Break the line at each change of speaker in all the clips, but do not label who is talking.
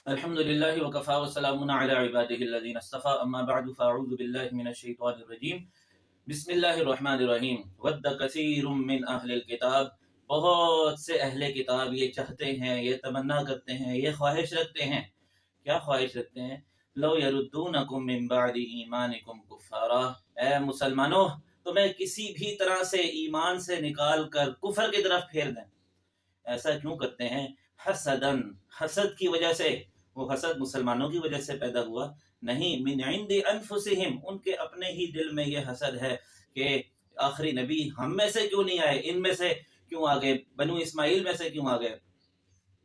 الحمد لله وكفى وسلام على عباده الذين اصطفى اما بعد فاعوذ بالله من الشيطان الرجيم بسم اللہ الرحمن الرحیم ود کثیر من اہل الکتاب، بہت سے اہل کتاب یہ چاہتے ہیں، یہ تمنا کرتے ہیں، یہ خواہش رکھتے ہیں۔ کیا خواہش رکھتے ہیں؟ لو یردونکم من بعد ایمانکم کفارا، اے مسلمانوں تمہیں کسی بھی طرح سے ایمان سے نکال کر کفر کی طرف پھیر دیں۔ ایسا کیوں کرتے ہیں؟ حسدن، حسد کی وجہ سے۔ وہ حسد مسلمانوں کی وجہ سے پیدا ہوا نہیں، من عند انفسہم، ان کے اپنے ہی دل میں یہ حسد ہے کہ آخری نبی ہم میں سے کیوں نہیں آئے، ان میں سے کیوں آ گئے، بنو اسماعیل میں سے کیوں آ گئے۔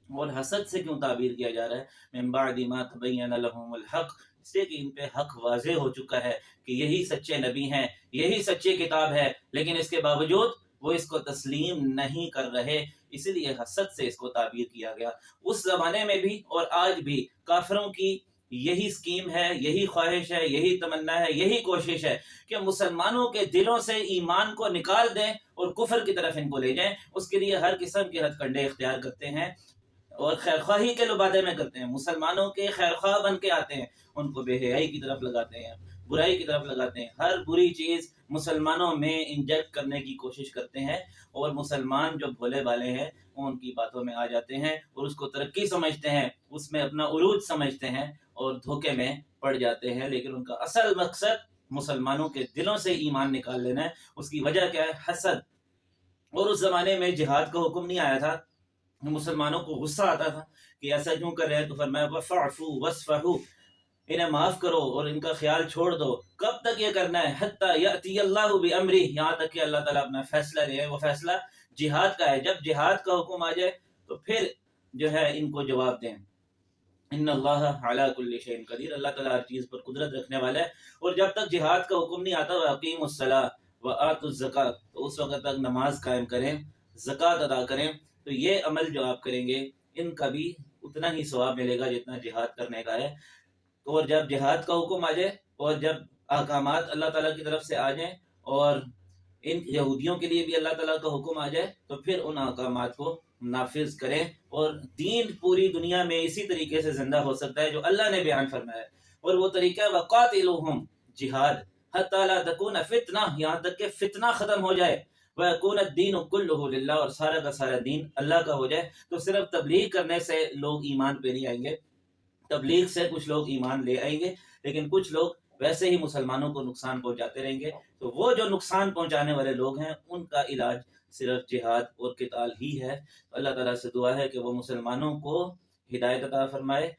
اور حسد سے کیوں تعبیر کیا جا رہا ہے؟ من بعد ما تبین لهم الحق، اس لیے کہ ان پہ حق واضح ہو چکا ہے کہ یہی سچے نبی ہیں، یہی سچی کتاب ہے، لیکن اس کے باوجود وہ اس کو تسلیم نہیں کر رہے، اسی لیے حسد سے اس کو تعبیر کیا گیا۔ اس زمانے میں بھی اور آج بھی کافروں کی یہی سکیم ہے، یہی خواہش ہے، یہی تمنا ہے، یہی کوشش ہے کہ مسلمانوں کے دلوں سے ایمان کو نکال دیں اور کفر کی طرف ان کو لے جائیں۔ اس کے لیے ہر قسم کے ہتھ کنڈے اختیار کرتے ہیں اور خیرخواہی کے لبادے میں کرتے ہیں، مسلمانوں کے خیرخواہ بن کے آتے ہیں، ان کو بے حیائی کی طرف لگاتے ہیں، برائی کی طرف لگاتے ہیں، ہر بری چیز مسلمانوں میں انجیکٹ کرنے کی کوشش کرتے ہیں، اور مسلمان جو بھولے والے ہیں وہ ان کی باتوں میں آ جاتے ہیں اور اس کو ترقی سمجھتے ہیں، اس میں اپنا عروج سمجھتے ہیں اور دھوکے میں پڑ جاتے ہیں۔ لیکن ان کا اصل مقصد مسلمانوں کے دلوں سے ایمان نکال لینا ہے۔ اس کی وجہ کیا ہے؟ حسد۔ اور اس زمانے میں جہاد کا حکم نہیں آیا تھا، مسلمانوں کو غصہ آتا تھا کہ ایسا کیوں کر رہے ہیں، تو فرمایا وَفَعْفُوا وَاصْفَحُوا، انہیں معاف کرو اور ان کا خیال چھوڑ دو۔ کب تک یہ کرنا ہے؟ حَتَّى يَأْتِيَ اللَّهُ بِأَمْرِهِ، یہاں تک کہ اللہ تعالیٰ اپنا فیصلہ لے۔ وہ فیصلہ جہاد کا ہے، جب جہاد کا حکم آ جائے تو پھر جو ہے ان کو جواب دیں۔ ان اللہ علی کل شیء قدیر، اللہ تعالیٰ ہر چیز پر قدرت رکھنے والا ہے۔ اور جب تک جہاد کا حکم نہیں آتا وَأَقِیمُوا الصَّلَاةَ وَآتُوا الزَّکَاۃَ، تو اس وقت تک نماز قائم کریں، زکوٰۃ ادا کریں، تو یہ عمل جو آپ کریں گے ان کا بھی اتنا ہی ثواب ملے گا جتنا جہاد کرنے کا ہے۔ اور جب جہاد کا حکم آ جائے اور جب احکامات اللہ تعالیٰ کی طرف سے آ جائیں اور ان یہودیوں کے لیے بھی اللہ تعالیٰ کا حکم آ جائے تو پھر ان احکامات کو نافذ کریں، اور دین پوری دنیا میں اسی طریقے سے زندہ ہو سکتا ہے جو اللہ نے بیان فرمایا ہے، اور وہ طریقہ ہے وَقَاتِلُوهُمْ، جہاد، حَتَّى لَا تَكُونَ فِتْنَةٌ، یہاں تک کہ فتنہ ختم ہو جائے، وَيَكُونَ الدِّينُ كُلُّهُ لِلَّهِ، اور سارا کا سارا دین اللہ کا ہو جائے۔ تو صرف تبلیغ کرنے سے لوگ ایمان پہ نہیں آئیں گے، تبلیغ سے کچھ لوگ ایمان لے آئیں گے، لیکن کچھ لوگ ویسے ہی مسلمانوں کو نقصان پہنچاتے رہیں گے۔ تو وہ جو نقصان پہنچانے والے لوگ ہیں ان کا علاج صرف جہاد اور قتال ہی ہے۔ اللہ تعالیٰ سے دعا ہے کہ وہ مسلمانوں کو ہدایت عطا فرمائے۔